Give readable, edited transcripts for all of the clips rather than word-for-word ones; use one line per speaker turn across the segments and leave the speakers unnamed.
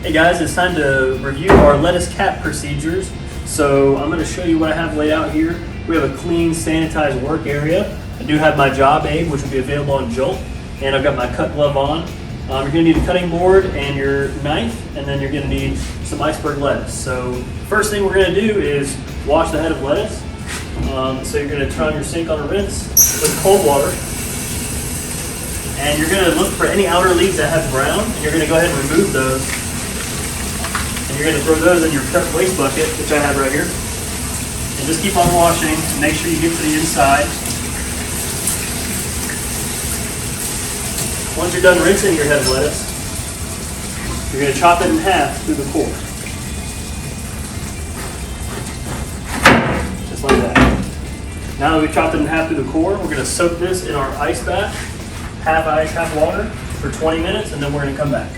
Hey guys, it's time to review our lettuce cap procedures. So I'm going to show you what I have laid out here. We have a clean, sanitized work area. I do have my job aid, which will be available on Jolt, and I've got my cut glove on. You're going to need a cutting board and your knife, and then you're going to need some iceberg lettuce. So first thing we're going to do is wash the head of lettuce. So you're going to turn on your sink on a rinse with cold water. And you're going to look for any outer leaves that have brown, and you're going to go ahead and remove those. And you're going to throw those in your waste bucket, which I have right here. And just keep on washing and make sure you get to the inside. Once you're done rinsing your head of lettuce, you're going to chop it in half through the core. Just like that. Now that we've chopped it in half through the core, we're going to soak this in our ice bath, half ice, half water, for 20 minutes, and then we're going to come back.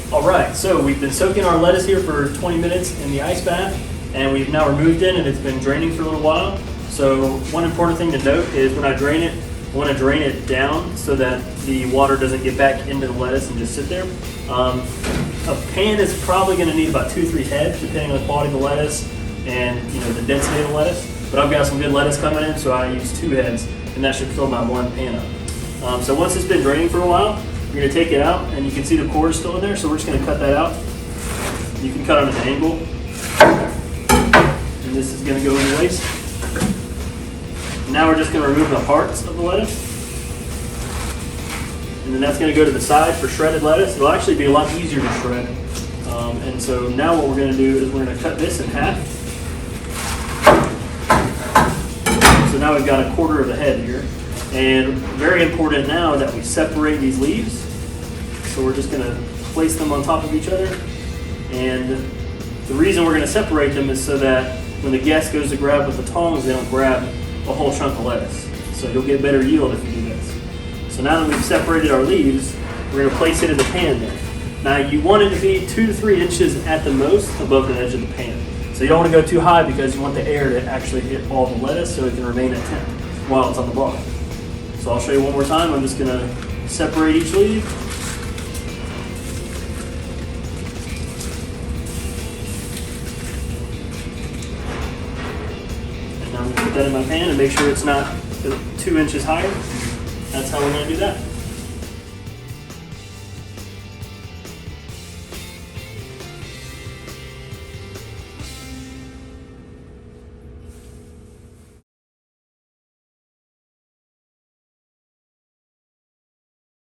Alright, so we've been soaking our lettuce here for 20 minutes in the ice bath, and we've now removed it, and it's been draining for a little while. So one important thing to note is when I drain it, I want to drain it down so that the water doesn't get back into the lettuce and just sit there. A pan is probably going to need about 2-3 heads, depending on the quality of the lettuce and the density of the lettuce. But I've got some good lettuce coming in, so I use 2 heads, and that should fill my one pan up. So once it's been draining for a while, you're going to take it out, and you can see the core is still in there, so we're just going to cut that out. You can cut on an angle, and this is going to go in the waste. Now we're just going to remove the hearts of the lettuce, and then that's going to go to the side for shredded lettuce. It'll actually be a lot easier to shred. And so now what we're going to do is we're going to cut this in half. So now we've got a quarter of the head here. And very important now that we separate these leaves. So we're just going to place them on top of each other. And the reason we're going to separate them is so that when the guest goes to grab with the tongs, they don't grab a whole chunk of lettuce. So you'll get better yield if you do this. So now that we've separated our leaves, we're going to place it in the pan there. Now you want it to be 2 to 3 inches at the most above the edge of the pan. So you don't want to go too high because you want the air to actually hit all the lettuce so it can remain at temp while it's on the bottom. So I'll show you one more time. I'm just going to separate each leaf. And now I'm going to put that in my pan and make sure it's not 2 inches higher. That's how we're going to do that.